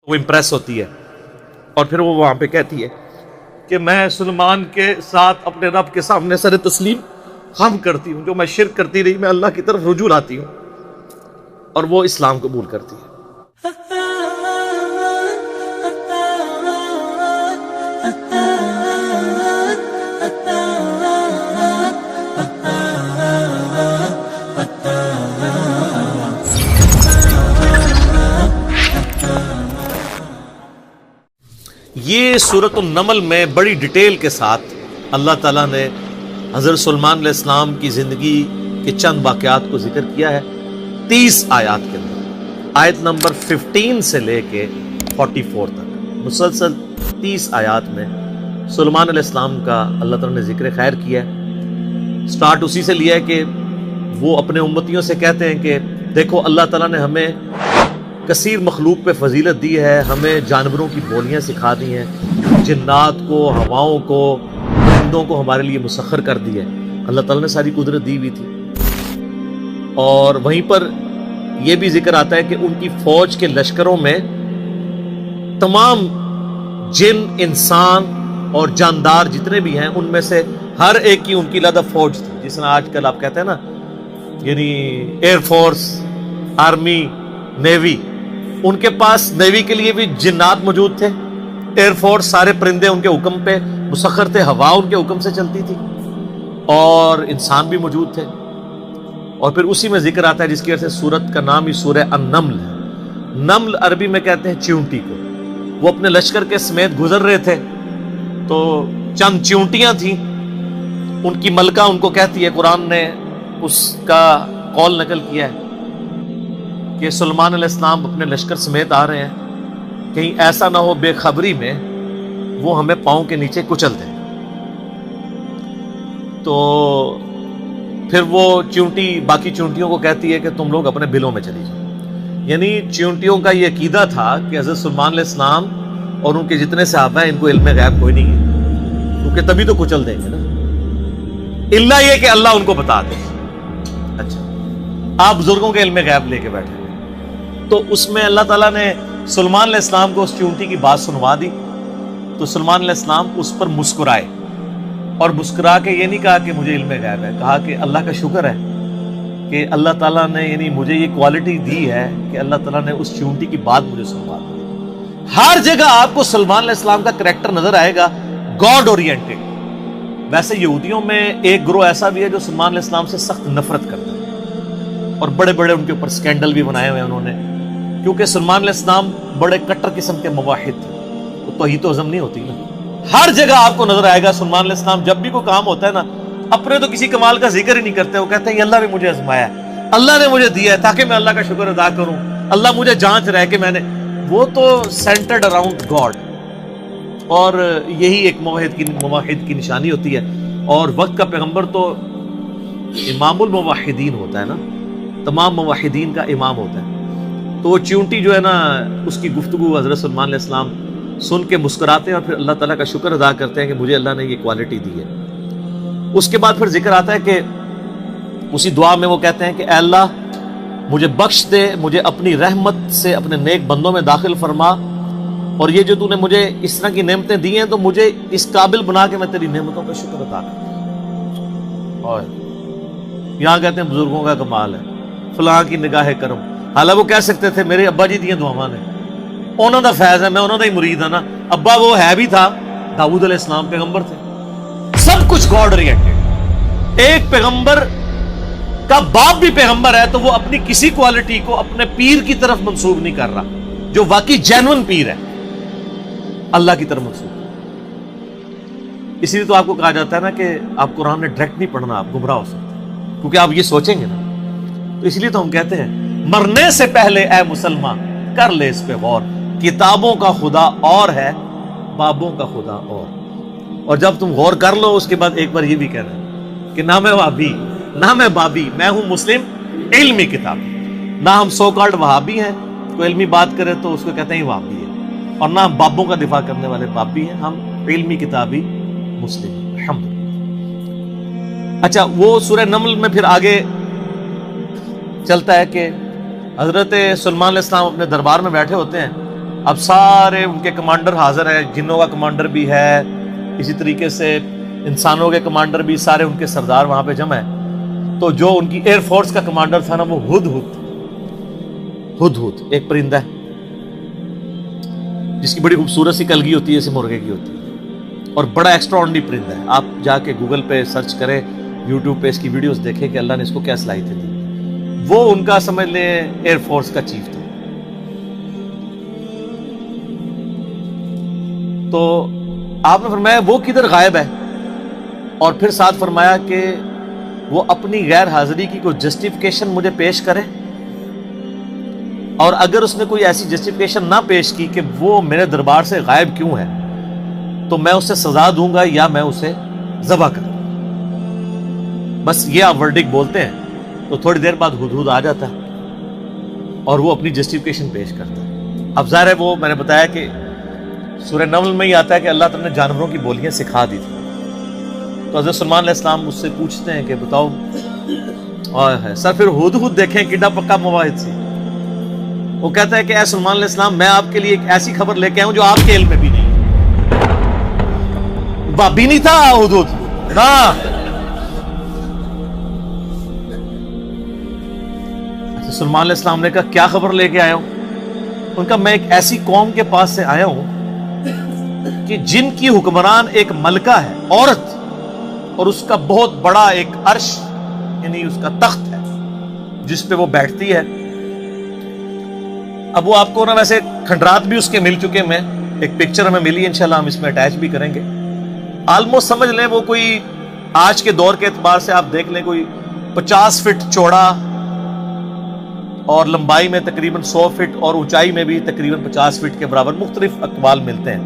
وہ امپریس ہوتی ہے اور پھر وہ وہاں پہ کہتی ہے کہ میں سلمان کے ساتھ اپنے رب کے سامنے سر تسلیم خم کرتی ہوں، جو میں شرک کرتی رہی میں اللہ کی طرف رجوع لاتی ہوں، اور وہ اسلام قبول کرتی ہے۔ یہ سورۃ النمل میں بڑی ڈیٹیل کے ساتھ اللہ تعالیٰ نے حضرت سلیمان علیہ السلام کی زندگی کے چند واقعات کو ذکر کیا ہے 30 آیات کے اندر، آیت نمبر 15 سے لے کے 44 تک مسلسل 30 آیات میں سلیمان علیہ السلام کا اللہ تعالیٰ نے ذکر خیر کیا ہے۔ سٹارٹ اسی سے لیا ہے کہ وہ اپنے امتیوں سے کہتے ہیں کہ دیکھو اللہ تعالیٰ نے ہمیں کثیر مخلوق پہ فضیلت دی ہے، ہمیں جانوروں کی بولیاں سکھا دی ہیں، جنات کو، ہواؤں کو، پرندوں کو ہمارے لیے مسخر کر دی ہے، اللہ تعالیٰ نے ساری قدرت دی ہوئی تھی۔ اور وہیں پر یہ بھی ذکر آتا ہے کہ ان کی فوج کے لشکروں میں تمام جن، انسان اور جاندار جتنے بھی ہیں ان میں سے ہر ایک کی ان کی علیحدہ فوج تھی، جس طرح آج کل آپ کہتے ہیں نا یعنی ایئر فورس، آرمی، نیوی، ان کے پاس نیوی کے لیے بھی جنات موجود تھے، ایئر فورس سارے پرندے ان کے حکم پہ مسخر تھے، ہوا ان کے حکم سے چلتی تھی، اور انسان بھی موجود تھے۔ اور پھر اسی میں ذکر آتا ہے جس کی وجہ سے سورت کا نام ہی سورہ النمل ہے۔ نمل عربی میں کہتے ہیں چیونٹی کو۔ وہ اپنے لشکر کے سمیت گزر رہے تھے تو چند چیونٹیاں تھیں، ان کی ملکہ ان کو کہتی ہے، قرآن نے اس کا قول نقل کیا ہے کہ سلیمان علیہ السلام اپنے لشکر سمیت آ رہے ہیں، کہیں ایسا نہ ہو بے خبری میں وہ ہمیں پاؤں کے نیچے کچل دیں۔ تو پھر وہ چیونٹی باقی چیونٹیوں کو کہتی ہے کہ تم لوگ اپنے بلوں میں چلی جاؤ۔ یعنی چیونٹیوں کا یہ عقیدہ تھا کہ حضرت سلیمان علیہ السلام اور ان کے جتنے صحابہ ہیں ان کو علم غیب کوئی نہیں ہے، کیونکہ تبھی تو کچل دیں گے نا، الا یہ کہ اللہ ان کو بتا دے۔ اچھا، آپ بزرگوں کے علم غیب لے کے بیٹھے، تو اس میں اللہ تعالیٰ نے سلیمان علیہ السلام کو اس چیونٹی کی بات سنوا دی، تو سلیمان علیہ السلام اس پر مسکرائے، اور مسکرا کے یہ نہیں کہا کہ مجھے علم غیب ہے، کہا کہ اللہ کا شکر ہے کہ اللہ تعالیٰ نے یعنی مجھے یہ کوالٹی دی ہے کہ اللہ تعالیٰ نے اس چیونٹی کی بات مجھے سنوا دی۔ ہر جگہ آپ کو سلیمان علیہ السلام کا کریکٹر نظر آئے گا گاڈ اورینٹڈ۔ ویسے یہودیوں میں ایک گروہ ایسا بھی ہے جو سلیمان علیہ السلام سے سخت نفرت کرتا ہے، اور بڑے بڑے ان کے اوپر سکینڈل بھی بنائے ہوئے انہوں نے، کیونکہ سلیمان علیہ السلام بڑے کٹر قسم کے موحد تھے، وہ توحید و عزم نہیں ہوتی نا۔ ہر جگہ آپ کو نظر آئے گا سلیمان علیہ السلام جب بھی کوئی کام ہوتا ہے نا، اپنے تو کسی کمال کا ذکر ہی نہیں کرتے، وہ کہتے ہیں یہ اللہ نے مجھے آزمایا ہے، اللہ نے مجھے دیا ہے تاکہ میں اللہ کا شکر ادا کروں، اللہ مجھے جانچ رہے کہ میں نے، وہ تو سینٹرڈ اراؤنڈ گاڈ۔ اور یہی ایک موحد کی نشانی ہوتی ہے، اور وقت کا پیغمبر تو امام الموحدین ہوتا ہے نا، تمام موحدین کا امام ہوتا ہے۔ تو وہ چیونٹی جو ہے نا، اس کی گفتگو حضرت سلیمان علیہ السلام سن کے مسکراتے ہیں اور پھر اللہ تعالیٰ کا شکر ادا کرتے ہیں کہ مجھے اللہ نے یہ کوالٹی دی ہے۔ اس کے بعد پھر ذکر آتا ہے کہ اسی دعا میں وہ کہتے ہیں کہ اے اللہ مجھے بخش دے، مجھے اپنی رحمت سے اپنے نیک بندوں میں داخل فرما، اور یہ جو تو نے مجھے اس طرح کی نعمتیں دی ہیں تو مجھے اس قابل بنا کے میں تیری نعمتوں کا شکر ادا کروں۔ اور یہاں کہتے ہیں بزرگوں کا کمال ہے، فلاں کی نگاہ کرم، حالانکہ وہ کہہ سکتے تھے میرے ابا جی دیاں دعاواں نے، انہوں دا فیض ہے، میں انہوں دا ہی مرید ہوں نا۔ ابا وہ ہے بھی تھا، داؤد علیہ السلام پیغمبر تھے، سب کچھ گاڈ اورینٹڈ۔ ایک پیغمبر کا باپ بھی پیغمبر ہے تو وہ اپنی کسی کوالٹی کو اپنے پیر کی طرف منسوب نہیں کر رہا، جو واقعی جینون پیر ہے اللہ کی طرف منسوب۔ اسی لیے تو آپ کو کہا جاتا ہے نا کہ آپ قرآن نے ڈائریکٹ نہیں پڑھنا، آپ گمراہ ہو سکتے ہیں، کیونکہ آپ یہ سوچیں گے نا۔ تو اس لیے تو ہم کہتے ہیں مرنے سے پہلے اے مسلمان کر لے اس پہ غور، کتابوں کا خدا اور ہے، بابوں کا خدا اور جب تم غور کر لو اس کے بعد ایک بار یہ بھی کہنا کہ نہ میں وہابی نہ میں بابی، میں ہوں مسلم علمی کتاب، نہ ہم سو کالڈ وہابی ہیں، کوئی علمی بات کرے تو اس کو کہتے ہیں وہابی ہے، اور نہ ہم بابوں کا دفاع کرنے والے بابی ہیں، ہم علمی کتابی مسلم ہیں، الحمدللہ۔ اچھا، وہ سورہ نمل میں پھر آگے چلتا ہے کہ حضرت سلیمان علیہ السلام اپنے دربار میں بیٹھے ہوتے ہیں اب سارے ان کے کمانڈر حاضر ہیں، جنوں کا کمانڈر بھی ہے، اسی طریقے سے انسانوں کے کمانڈر بھی، سارے ان کے سردار وہاں پہ جمع ہیں۔ تو جو ان کی ایئر فورس کا کمانڈر تھا نا، وہ ہدہد ایک پرندہ ہے جس کی بڑی خوبصورت سی کلگی ہوتی ہے، جیسے مرغے کی ہوتی ہے، اور بڑا ایکسٹرا آرڈنری پرندہ ہے۔ آپ جا کے گوگل پہ سرچ کریں، یوٹیوب پہ اس کی ویڈیوز دیکھیں کہ اللہ نے اس کو کیا صلاحیتیں دی۔ وہ ان کا سمجھ لیں ایئر فورس کا چیف تھا۔ تو آپ نے فرمایا وہ کدھر غائب ہے، اور پھر ساتھ فرمایا کہ وہ اپنی غیر حاضری کی کوئی جسٹیفیکیشن مجھے پیش کرے، اور اگر اس نے کوئی ایسی جسٹیفیکیشن نہ پیش کی کہ وہ میرے دربار سے غائب کیوں ہے، تو میں اسے سزا دوں گا یا میں اسے ذبح کر دوں گا۔ بس یہ آپ ورڈک بولتے ہیں تو تھوڑی دیر بعد ہدہد آ جاتا ہے اور وہ اپنی جسٹیفیکیشن پیش کرتا ہے۔ اب ظاہر ہے وہ میں نے بتایا کہ سورہ نمل میں ہی آتا ہے کہ اللہ تعالیٰ نے جانوروں کی بولیاں سکھا دی تھی۔ تو حضرت سلمان علیہ السلام مجھ سے پوچھتے ہیں کہ بتاؤ سر پھر ہدہد دیکھیں کڈا پکا مواحد سی۔ وہ کہتا ہے کہ اے سلمان علیہ السلام، میں آپ کے لیے ایک ایسی خبر لے کے آؤں جو آپ کے علم میں بھی نہیں، بابی نہیں تھا ہدہد نا۔ سلمان علیہ السلام نے کہا کیا خبر لے کے آیا ہوں؟ ان کا میں ایک ایسی قوم کے پاس سے آیا ہوں کہ جن کی حکمران ایک ملکہ ہے، عورت، اور اس کا بہت بڑا ایک عرش یعنی اس کا تخت ہے جس پہ وہ بیٹھتی ہے۔ اب وہ آپ کو نا ویسے کھنڈرات بھی اس کے مل چکے، میں ایک پکچر ہمیں ملی، انشاءاللہ ہم اس میں اٹیچ بھی کریں گے۔ آلموسٹ سمجھ لیں وہ کوئی آج کے دور کے اعتبار سے آپ دیکھ لیں کوئی 50 فٹ چوڑا اور لمبائی میں تقریباً 100 فٹ اور اونچائی میں بھی تقریباً 50 فٹ کے برابر، مختلف اقوال ملتے ہیں۔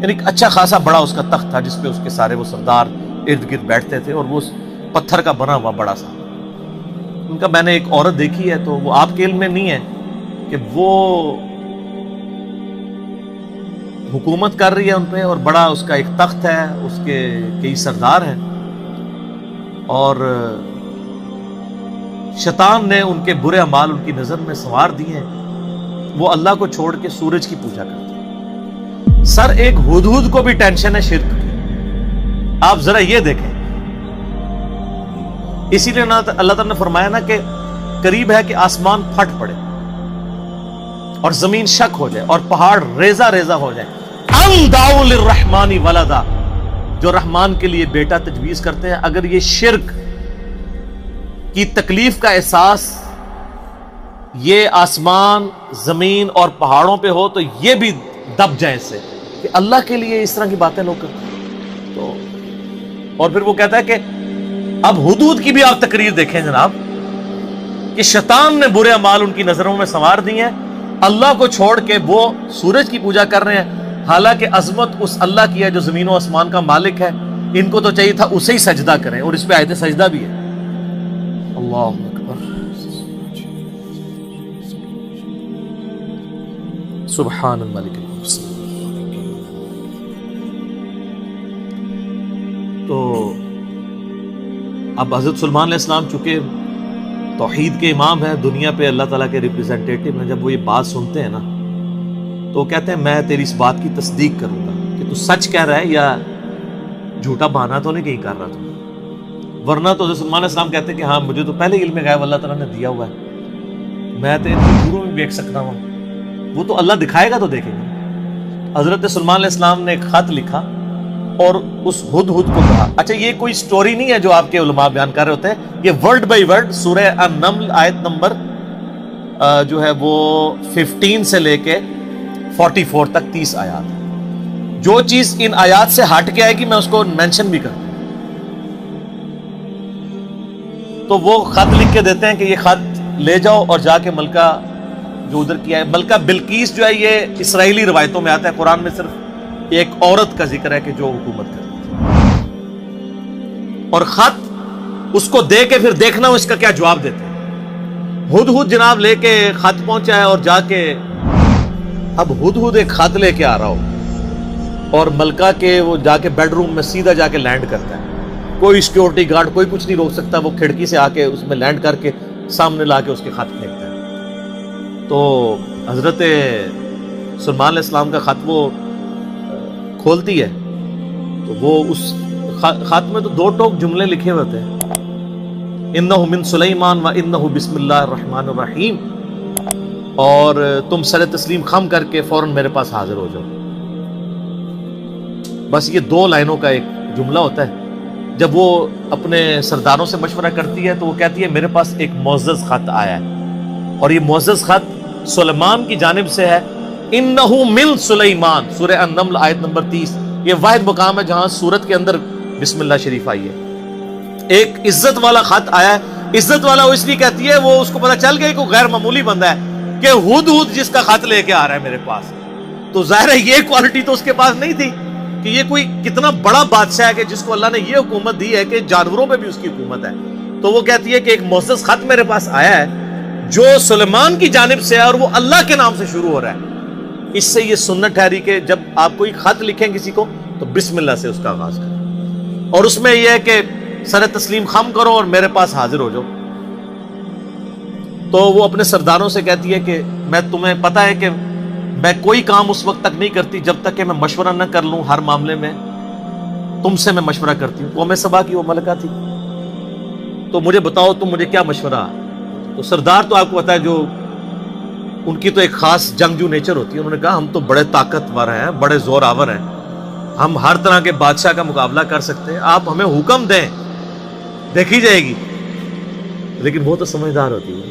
یعنی ایک اچھا خاصا بڑا اس کا تخت تھا جس پہ اس کے سارے وہ سردار ارد گرد بیٹھتے تھے، اور وہ پتھر کا بنا ہوا بڑا سا۔ ان کا میں نے ایک عورت دیکھی ہے، تو وہ آپ کے علم میں نہیں ہے کہ وہ حکومت کر رہی ہے ان پہ، اور بڑا اس کا ایک تخت ہے، اس کے کئی سردار ہیں، اور شیطان نے ان کے برے اعمال ان کی نظر میں سنوار دیے ہیں۔ وہ اللہ کو چھوڑ کے سورج کی پوجا کرتے ہیں۔ سر ایک ہدہد کو بھی ٹینشن ہے شرک کی، آپ ذرا یہ دیکھیں۔ اسی لیے اللہ تعالیٰ نے فرمایا نا کہ قریب ہے کہ آسمان پھٹ پڑے اور زمین شک ہو جائے اور پہاڑ ریزہ ریزہ ہو جائے۔ ام دعوا للرحمن ولدا، جو رحمان کے لیے بیٹا تجویز کرتے ہیں، اگر یہ شرک کی تکلیف کا احساس یہ آسمان، زمین اور پہاڑوں پہ ہو تو یہ بھی دب جائے اس سے کہ اللہ کے لیے اس طرح کی باتیں لوگ کرتے ہیں۔ تو اور پھر وہ کہتا ہے کہ اب ہدہد کی بھی آپ تقریر دیکھیں جناب، کہ شیطان نے برے اعمال ان کی نظروں میں سنوار دی ہیں، اللہ کو چھوڑ کے وہ سورج کی پوجا کر رہے ہیں، حالانکہ عظمت اس اللہ کی ہے جو زمین و آسمان کا مالک ہے۔ ان کو تو چاہیے تھا اسے ہی سجدہ کریں، اور اس پہ آیت سجدہ بھی ہے۔ اللہ اکبر، سبحان الملک المقتدر۔ تو اب حضرت سلمان علیہ السلام چونکہ توحید کے امام ہیں، دنیا پہ اللہ تعالیٰ کے ریپریزنٹیٹیو ہیں، جب وہ یہ بات سنتے ہیں نا تو وہ کہتے ہیں میں تیری اس بات کی تصدیق کروں گا کہ تو سچ کہہ رہا ہے یا جھوٹا بہانہ تو نہیں کہیں کر رہا تو، ورنہ تو حضرت سلمان علیہ السلام کہتے ہیں کہ ہاں مجھے تو پہلے علم غیب اللہ تعالیٰ نے دیا ہوا ہے، میں تو دوروں میں دیکھ سکتا ہوں، وہ تو اللہ دکھائے گا تو دیکھیں گے۔ حضرت سلمان علیہ السلام نے ایک خط لکھا اور اس ہدہد کو کہا، اچھا یہ کوئی سٹوری نہیں ہے جو آپ کے علماء بیان کر رہے ہوتے ہیں، یہ ورڈ بائی ورڈ سورہ النمل آیت نمبر جو ہے وہ 15 سے لے کے 44 تک 30 آیات ہے۔ جو چیز ان آیات سے ہٹ کے آئے گی میں اس کو مینشن بھی کروں۔ تو وہ خط لکھ کے دیتے ہیں کہ یہ خط لے جاؤ اور جا کے ملکہ جو ادھر کیا ہے، ملکہ بلقیس جو ہے یہ اسرائیلی روایتوں میں آتا ہے، قرآن میں صرف ایک عورت کا ذکر ہے کہ جو حکومت کرتی ہے، اور خط اس کو دے کے پھر دیکھنا اس کا کیا جواب دیتے ہیں۔ ہدہد جناب لے کے خط پہنچا ہے اور جا کے اب ہدہد ایک خط لے کے آ رہا ہو اور ملکہ کے وہ جا کے بیڈ روم میں سیدھا جا کے لینڈ کرتا ہے، کوئی سیکیورٹی گارڈ کوئی کچھ نہیں روک سکتا، وہ کھڑکی سے آ کے اس میں لینڈ کر کے سامنے لا کے اس کے خط پھینکتا ہے۔ تو حضرت سلیمان علیہ السلام کا خط وہ کھولتی ہے تو وہ اس خط میں تو 2 ٹوک جملے لکھے ہوتے ہیں، انہ من سلیمان و انہ بسم اللہ الرحمن الرحیم، اور تم سر تسلیم خم کر کے فوراً میرے پاس حاضر ہو جاؤ. بس یہ 2 لائنوں کا ایک جملہ ہوتا ہے. جب وہ اپنے سرداروں سے مشورہ کرتی ہے تو وہ کہتی ہے میرے پاس ایک معزز خط آیا ہے، اور یہ معزز خط سلیمان کی جانب سے ہے. انہ من سلیمان، سورہ النمل آیت نمبر 30. یہ واحد مقام ہے جہاں سورت کے اندر بسم اللہ شریف آئی ہے. ایک عزت والا خط آیا ہے. عزت والا وہ اس لیے کہتی ہے وہ اس کو پتا چل گیا کہ غیر معمولی بندہ ہے کہ ہدہد جس کا خط لے کے آ رہا ہے میرے پاس. تو ظاہر ہے یہ کوالٹی تو اس کے پاس نہیں تھی کہ یہ کوئی کتنا بڑا بادشاہ ہے کہ جس کو اللہ نے یہ حکومت دی ہے کہ جانوروں پہ بھی اس کی حکومت ہے. تو وہ کہتی ہے کہ ایک معزز خط میرے پاس آیا ہے جو سلیمان کی جانب سے ہے اور وہ اللہ کے نام سے شروع ہو رہا ہے. اس سے یہ سنت ٹھہری کہ جب آپ کوئی خط لکھیں کسی کو تو بسم اللہ سے اس کا آغاز کریں، اور اس میں یہ ہے کہ سر تسلیم خم کرو اور میرے پاس حاضر ہو جاؤ. تو وہ اپنے سرداروں سے کہتی ہے کہ میں تمہیں پتا ہے کہ میں کوئی کام اس وقت تک نہیں کرتی جب تک کہ میں مشورہ نہ کر لوں. ہر معاملے میں تم سے میں مشورہ کرتی ہوں. قوم سبا کی وہ ملکہ تھی. تو مجھے بتاؤ تم مجھے کیا مشورہ. تو سردار تو آپ کو پتا ہے جو ان کی تو ایک خاص جنگجو نیچر ہوتی ہے. انہوں نے کہا ہم تو بڑے طاقتور ہیں، بڑے زور آور ہیں، ہم ہر طرح کے بادشاہ کا مقابلہ کر سکتے ہیں، آپ ہمیں حکم دیں دیکھی جائے گی. لیکن وہ تو سمجھدار ہوتی ہے.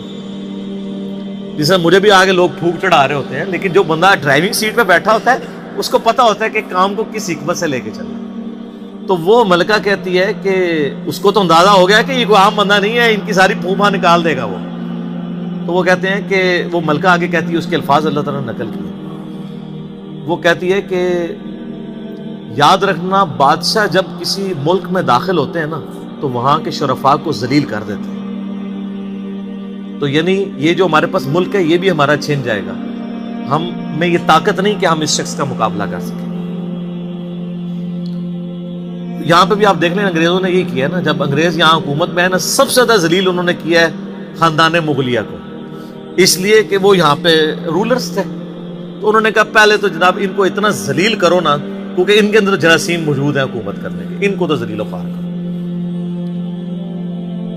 جسے مجھے بھی آگے لوگ پھونک چڑھا رہے ہوتے ہیں، لیکن جو بندہ ڈرائیونگ سیٹ پہ بیٹھا ہوتا ہے اس کو پتا ہوتا ہے کہ کام کو کس حکمت سے لے کے چلنا. تو وہ ملکہ کہتی ہے کہ اس کو تو اندازہ ہو گیا کہ یہ کوئی عام بندہ نہیں ہے، ان کی ساری پھوپھا نکال دے گا وہ. تو وہ کہتے ہیں کہ وہ ملکہ آگے کہتی ہے، اس کے الفاظ اللہ تعالیٰ نے نقل کیے. وہ کہتی ہے کہ یاد رکھنا بادشاہ جب کسی ملک میں داخل ہوتے ہیں نا تو وہاں کے شرفاء کو ذلیل کر دیتے ہیں. تو یعنی یہ جو ہمارے پاس ملک ہے یہ بھی ہمارا چھن جائے گا. ہم میں یہ طاقت نہیں کہ ہم اس شخص کا مقابلہ کر سکیں. یہاں پہ بھی آپ دیکھ لیں انگریزوں نے یہی کیا ہے نا. جب انگریز یہاں حکومت میں ہے نا سب سے زیادہ ذلیل انہوں نے کیا ہے خاندان مغلیہ کو، اس لیے کہ وہ یہاں پہ رولرز تھے. تو انہوں نے کہا پہلے تو جناب ان کو اتنا ذلیل کرو نا، کیونکہ ان کے اندر جراثیم موجود ہیں حکومت کرنے کے، ان کو تو ذلیل و خوار کرو.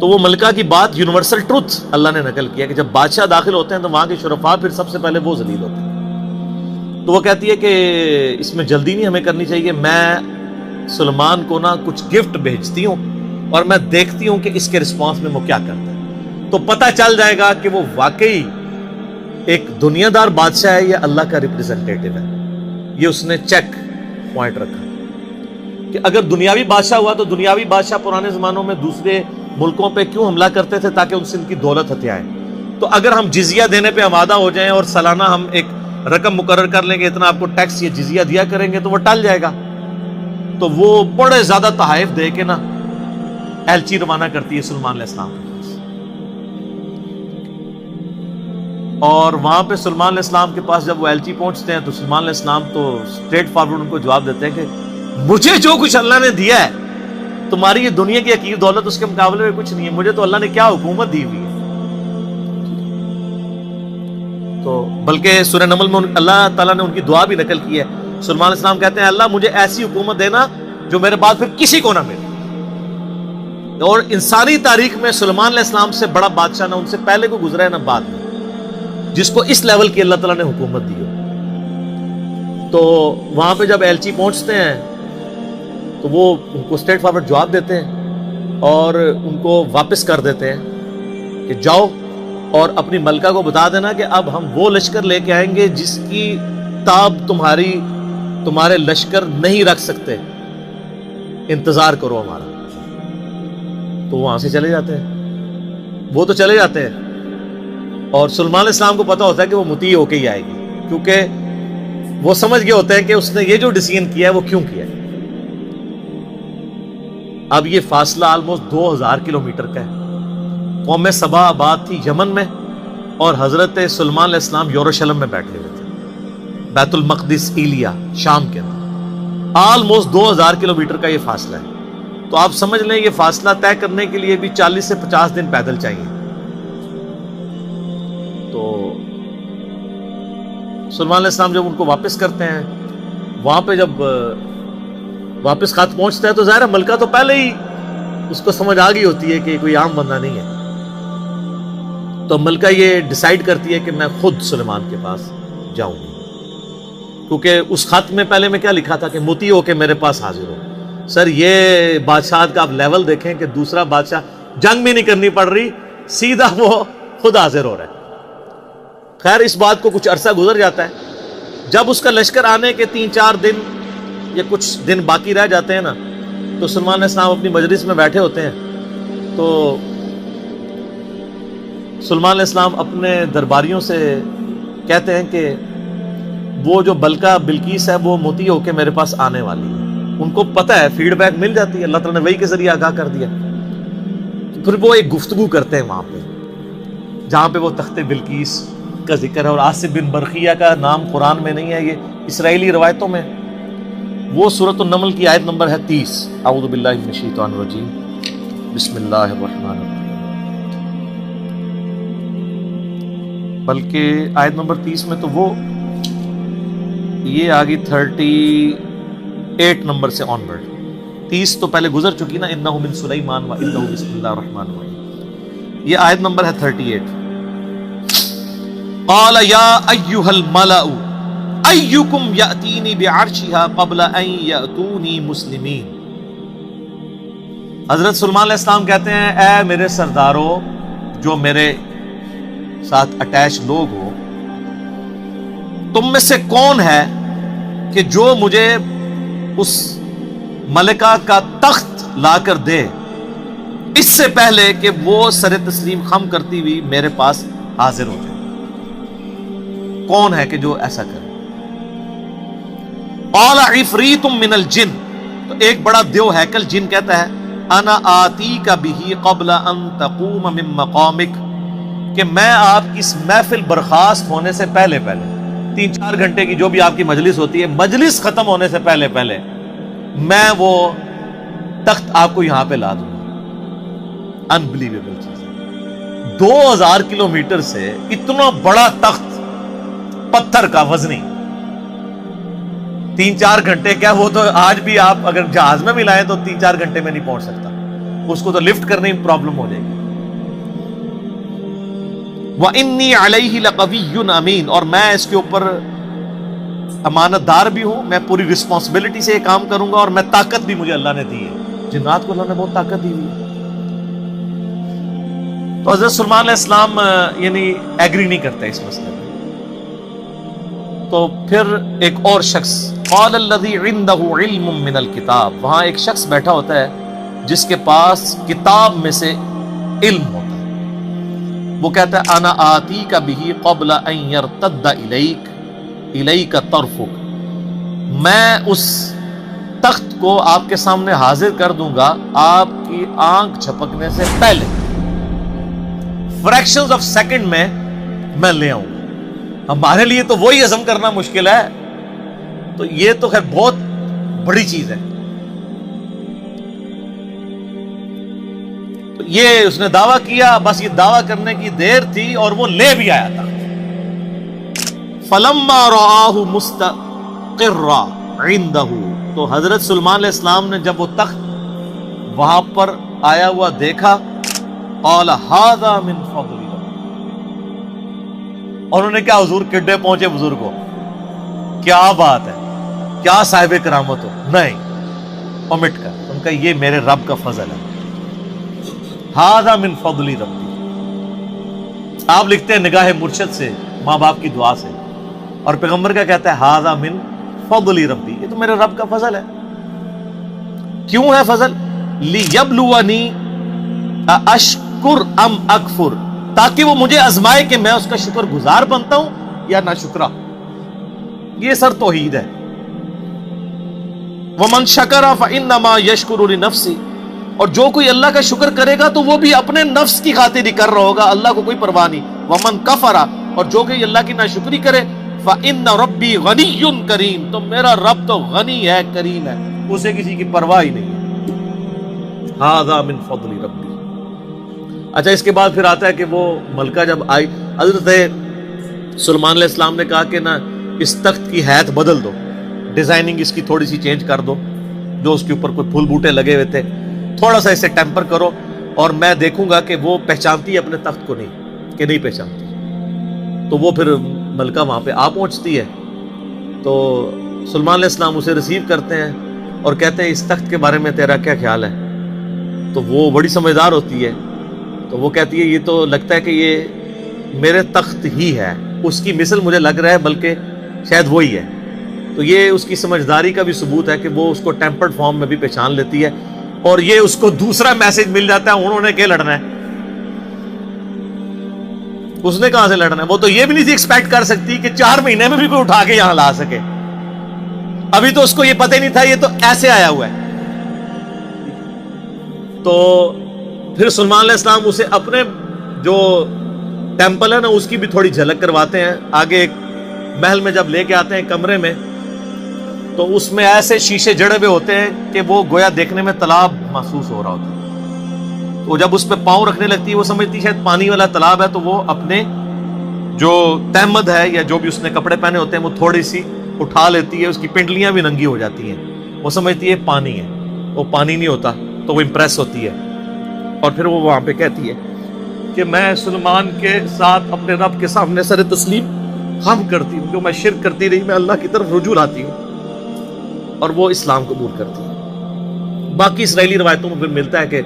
تو وہ ملکہ کی بات یونیورسل ٹروتھ اللہ نے نقل کیا کہ جب بادشاہ داخل ہوتے ہیں تو وہاں کے شرفاء پھر سب سے پہلے وہ ذلیل ہوتے ہیں. تو وہ کہتی ہے کہ اس میں جلدی نہیں ہمیں کرنی چاہیے، میں سلیمان کو نا کچھ گفٹ بھیجتی ہوں اور میں دیکھتی ہوں کہ اس کے رسپانس میں وہ کیا کرتا ہے. تو پتہ چل جائے گا کہ وہ واقعی ایک دنیا دار بادشاہ ہے یا اللہ کا ریپریزنٹیٹو ہے. یہ اس نے چیک پوائنٹ رکھا کہ اگر دنیاوی بادشاہ ہوا تو دنیاوی بادشاہ پرانے زمانوں میں دوسرے ملکوں پہ کیوں حملہ کرتے تھے؟ تاکہ ان سے ان کی دولت ہتھیائیں. تو اگر ہم جزیہ دینے پہ آمادہ ہو جائیں اور سالانہ ہم ایک رقم مقرر کر لیں گے اتنا آپ کو ٹیکس یا جزیہ دیا کریں گے تو وہ ٹل جائے گا. تو وہ بڑے زیادہ تحائف دے کے نا ایلچی روانہ کرتی ہے سلیمان علیہ السلام کے پاس. اور وہاں پہ سلیمان علیہ السلام کے پاس جب وہ ایلچی پہنچتے ہیں تو سلیمان علیہ السلام تو اسٹریٹ فارورڈ ان کو جواب دیتے ہیں کہ مجھے جو کچھ اللہ نے دیا ہے تمہاری یہ دنیا کی حقیر دولت اس کے مقابلے میں کچھ نہیں ہے. مجھے تو اللہ نے کیا حکومت دی ہوئی ہے. تو بلکہ سورہ نمل میں اللہ تعالیٰ نے ان کی دعا بھی نقل کی ہے. سلیمان علیہ السلام کہتے ہیں اللہ مجھے ایسی حکومت دینا جو میرے بعد پھر کسی کو نہ ملے. اور انسانی تاریخ میں سلیمان علیہ السلام سے بڑا بادشاہ نہ ان سے پہلے کو گزرا ہے نہ بعد میں جس کو اس لیول کی اللہ تعالیٰ نے حکومت دی ہو. تو وہاں پہ جب ایلچی پہنچتے ہیں تو وہ ان کو اسٹریٹ فارورڈ جواب دیتے ہیں اور ان کو واپس کر دیتے ہیں کہ جاؤ اور اپنی ملکہ کو بتا دینا کہ اب ہم وہ لشکر لے کے آئیں گے جس کی تاب تمہارے لشکر نہیں رکھ سکتے، انتظار کرو ہمارا. تو وہاں سے چلے جاتے ہیں. وہ تو چلے جاتے ہیں اور سلیمان علیہ السلام کو پتا ہوتا ہے کہ وہ مطیع ہو کے ہی آئے گی، کیونکہ وہ سمجھ گئے ہوتے ہیں کہ اس نے یہ جو ڈیسیژن کیا ہے وہ کیوں کیا ہے. اب یہ فاصلہ آلموسٹ 2000 کلومیٹر کا ہے. قوم سبا آباد تھی یمن میں اور حضرت سلیمان علیہ السلام یروشلم میں بیٹھے ہوئے تھے، بیت المقدس ایلیا شام کے اندر. آلموسٹ 2000 کلومیٹر کا یہ فاصلہ ہے. تو آپ سمجھ لیں یہ فاصلہ طے کرنے کے لیے بھی 40 سے 50 دن پیدل چاہیے. تو سلیمان علیہ السلام جب ان کو واپس کرتے ہیں، وہاں پہ جب واپس خط پہنچتا ہے تو ظاہر ہے ملکہ تو پہلے ہی اس کو سمجھ آ گئی ہوتی ہے کہ کوئی عام بندہ نہیں ہے، تو ملکہ یہ ڈیسائیڈ کرتی ہے کہ میں خود سلیمان کے پاس جاؤں گی، کیونکہ اس خط میں پہلے میں کیا لکھا تھا کہ مطیع ہو کے میرے پاس حاضر ہو۔ سر یہ بادشاہ کا آپ لیول دیکھیں کہ دوسرا بادشاہ جنگ بھی نہیں کرنی پڑ رہی، سیدھا وہ خود حاضر ہو رہا ہے۔ خیر اس بات کو کچھ عرصہ گزر جاتا ہے، جب اس کا لشکر آنے کے 3-4 دن یا کچھ دن باقی رہ جاتے ہیں نا، تو سلیمان علیہ السلام اپنی مجلس میں بیٹھے ہوتے ہیں، تو سلیمان علیہ السلام اپنے درباریوں سے کہتے ہیں کہ وہ جو بلقیس بلقیس ہے وہ مطیع ہو کے میرے پاس آنے والی ہے۔ ان کو پتہ ہے، فیڈ بیک مل جاتی ہے، اللہ تعالیٰ نے وحی کے ذریعے آگاہ کر دیا۔ پھر وہ ایک گفتگو کرتے ہیں وہاں پہ، جہاں پہ وہ تخت بلقیس کا ذکر ہے، اور آصف بن برقیہ کا نام قرآن میں نہیں ہے، یہ اسرائیلی روایتوں میں۔ وہ سورۃ النمل کی آیت نمبر ہے 30۔ اعوذ باللہ من الشیطان الرجیم، بسم اللہ الرحمن الرحیم۔ بلکہ آیت نمبر 30 میں تو وہ یہ آگی 38 نمبر سے آن ورڈ، 30 تو پہلے گزر چکی نا، انہ من سلیمان و انہ بسم اللہ الرحمن الرحیم۔ یہ آیت نمبر ہے 38۔ قال یا ایھا الملأ ایکم یأتینی بعرشها قبل ان یأتونی مسلمین۔ حضرت سلیمان علیہ السلام کہتے ہیں اے میرے سرداروں، جو میرے ساتھ اٹیچ لوگ ہو، تم میں سے کون ہے کہ جو مجھے اس ملکہ کا تخت لا کر دے اس سے پہلے کہ وہ سر تسلیم خم کرتی ہوئی میرے پاس حاضر ہو جائے؟ کون ہے کہ جو ایسا کرے؟ قال عفریت من الجن، تو ایک بڑا دیو ہیکل جن کہتا ہے انا آتیک بہ قبل ان تقوم من مقامک، کہ میں آپ کی اس محفل برخاست ہونے سے پہلے 3-4 گھنٹے کی جو بھی آپ کی مجلس ہوتی ہے، مجلس ختم ہونے سے پہلے میں وہ تخت آپ کو یہاں پہ لا دوں گا۔ انبلیویبل چیز ہے، 2000 کلومیٹر سے اتنا بڑا تخت پتھر کا وزنی، 3-4 گھنٹے کیا، وہ تو آج بھی آپ اگر جہاز میں بھی لائیں تو 3-4 گھنٹے میں نہیں پہنچ سکتا، اس کو تو لفٹ کرنے میں پرابلم ہو جائے گی۔ وَإِنِّي عَلَيْهِ لَقَوِيٌّ أَمِينٌ، اور میں اس کے اوپر امانت دار بھی ہوں، میں پوری رسپانسبلٹی سے یہ کام کروں گا، اور میں طاقت بھی مجھے اللہ نے دی ہے، جنات کو اللہ نے بہت طاقت دی ہوئی ہے۔ تو حضرت سلیمان علیہ السلام یعنی ایگری نہیں کرتے اس مسئلے میں۔ تو پھر ایک اور شخص، قال الذی عندہ علم من الکتاب، وہاں ایک شخص بیٹھا ہوتا ہے جس کے پاس کتاب میں سے علم ہوتا ہے، وہ کہتا ہے انا آتیک بہ قبل ان یرتد الیک طرفک، میں اس تخت کو آپ کے سامنے حاضر کر دوں گا آپ کی آنکھ جھپکنے سے پہلے، فریکشنز آف سیکنڈ میں لے آؤں گا۔ ہمارے لیے تو وہی ہضم کرنا مشکل ہے، تو یہ تو خیر بہت بڑی چیز ہے۔ تو یہ اس نے دعویٰ کیا، بس یہ دعویٰ کرنے کی دیر تھی اور وہ لے بھی آیا تھا۔ فلما رآہ مستقرا عندہ، تو حضرت سلیمان علیہ السلام نے جب وہ تخت وہاں پر آیا ہوا دیکھا، قال ھذا من فضل ربی، اور انہوں نے کیا حضور کڈے پہنچے بزرگوں، کیا بات ہے، کیا صاحب کرامت ہو، نہیں اومٹ کر، ان کا یہ میرے رب کا فضل ہے، ھذا من فضل ربی۔ آپ لکھتے ہیں نگاہ مرشد سے، ماں باپ کی دعا سے، اور پیغمبر کا کہتا ہے ھذا من فضل ربی، یہ تو میرے رب کا فضل ہے۔ کیوں ہے فضل؟ لیبلونی اشکر ام اکفر، تاکہ وہ مجھے آزمائے کہ میں اس کا شکر گزار بنتا ہوں یا ناشکرا۔ یہ سر توحید ہے۔ ومن شکر فانما یشکر لنفسہ، اور جو کوئی اللہ کا شکر کرے گا تو وہ بھی اپنے نفس کی خاطر ہی کر رہا ہوگا، اللہ کو کوئی پرواہ نہیں۔ ومن کفر، اور جو کوئی اللہ کی ناشکری کرے، فان ربی غنی کریم، تو میرا رب تو غنی ہے، کریم ہے، اسے کسی کی پرواہ ہی نہیں ہے۔ ھذا من فضل ربی۔ اچھا اس کے بعد پھر آتا ہے کہ وہ ملکہ جب آئی، حضرت سلیمان علیہ السلام نے کہا کہ نا اس تخت کی حیت بدل دو، ڈیزائننگ اس کی تھوڑی سی چینج کر دو، جو اس کے اوپر کوئی پھول بوٹے لگے ہوئے تھے تھوڑا سا اسے ٹیمپر کرو، اور میں دیکھوں گا کہ وہ پہچانتی ہے اپنے تخت کو نہیں کہ نہیں پہچانتی۔ تو وہ پھر ملکہ وہاں پہ آ پہنچتی ہے، تو سلیمان علیہ السلام اسے ریسیو کرتے ہیں اور کہتے ہیں اس تخت کے بارے میں تیرا کیا خیال ہے؟ تو وہ بڑی سمجھدار ہوتی ہے، تو وہ کہتی ہے یہ تو لگتا ہے کہ یہ میرے تخت ہی ہے، اس کی مثل مجھے لگ رہا ہے بلکہ شاید وہی ہے۔ تو یہ اس کی سمجھداری کا بھی ثبوت ہے کہ وہ اس کو ٹیمپرڈ فارم میں بھی پہچان لیتی ہے، اور یہ اس کو دوسرا میسج مل جاتا ہے انہوں نے کیا لڑنا ہے، اس نے کہاں سے لڑنا ہے؟ وہ تو یہ بھی نہیں تھی ایکسپیکٹ کر سکتی کہ 4 مہینے میں بھی کوئی اٹھا کے یہاں لا سکے، ابھی تو اس کو یہ پتہ ہی نہیں تھا یہ تو ایسے آیا ہوا ہے۔ تو پھر سلیمان علیہ السلام اسے اپنے جو ٹیمپل ہے نا اس کی بھی تھوڑی جھلک کرواتے ہیں۔ آگے ایک محل میں جب لے کے آتے ہیں کمرے میں، تو اس میں ایسے شیشے جڑے ہوئے ہوتے ہیں کہ وہ گویا دیکھنے میں تالاب محسوس ہو رہا ہوتا ہے۔ تو جب اس پہ پاؤں رکھنے لگتی ہے وہ سمجھتی ہے شاید پانی والا تالاب ہے، تو وہ اپنے جو تہمد ہے یا جو بھی اس نے کپڑے پہنے ہوتے ہیں وہ تھوڑی سی اٹھا لیتی ہے، اس کی پنڈلیاں بھی ننگی ہو جاتی ہیں، وہ سمجھتی ہے پانی ہے، وہ پانی نہیں ہوتا، تو وہ امپریس ہوتی ہے، اور پھر وہ وہاں پہ کہتی ہے کہ میں سلیمان کے ساتھ اپنے رب کے سامنے سر تسلیم خم کرتی ہوں، جو میں شرک کرتی رہی میں اللہ کی طرف رجوع لاتی ہوں، اور وہ اسلام قبول کرتی ہے۔ باقی اسرائیلی روایتوں میں پھر ملتا ہے کہ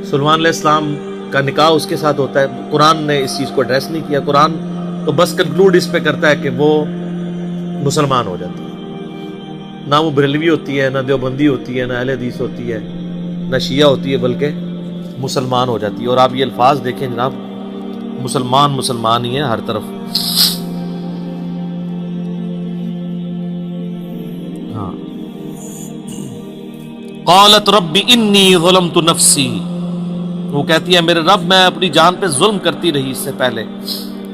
سلیمان علیہ السلام کا نکاح اس کے ساتھ ہوتا ہے۔ قرآن نے اس چیز کو ایڈریس نہیں کیا، قرآن تو بس کنکلوڈ اس پہ کرتا ہے کہ وہ مسلمان ہو جاتی ہے، نہ وہ بریلوی ہوتی ہے، نہ دیوبندی ہوتی ہے، نہ اہل حدیث ہوتی ہے، نہ شیعہ ہوتی ہے، بلکہ مسلمان ہو جاتی ہے۔ اور آپ یہ الفاظ دیکھیں جناب، مسلمان مسلمان ہی ہے ہر طرف۔ ہاں، قالت رب انی ظلمت نفسی، وہ کہتی ہے میرے رب میں اپنی جان پہ ظلم کرتی رہی اس سے پہلے،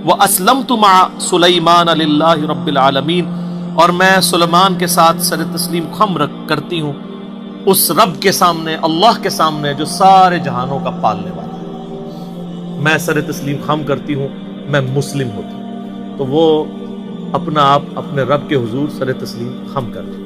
واسلمت مع سلیمان للہ رب العالمین، اور میں سلیمان کے ساتھ سر تسلیم خم کرتی ہوں اس رب کے سامنے، اللہ کے سامنے جو سارے جہانوں کا پالنے والا ہے، میں سر تسلیم خم کرتی ہوں، میں مسلم ہوتی ہوں۔ تو وہ اپنا آپ اپنے رب کے حضور سر تسلیم خم کر دی۔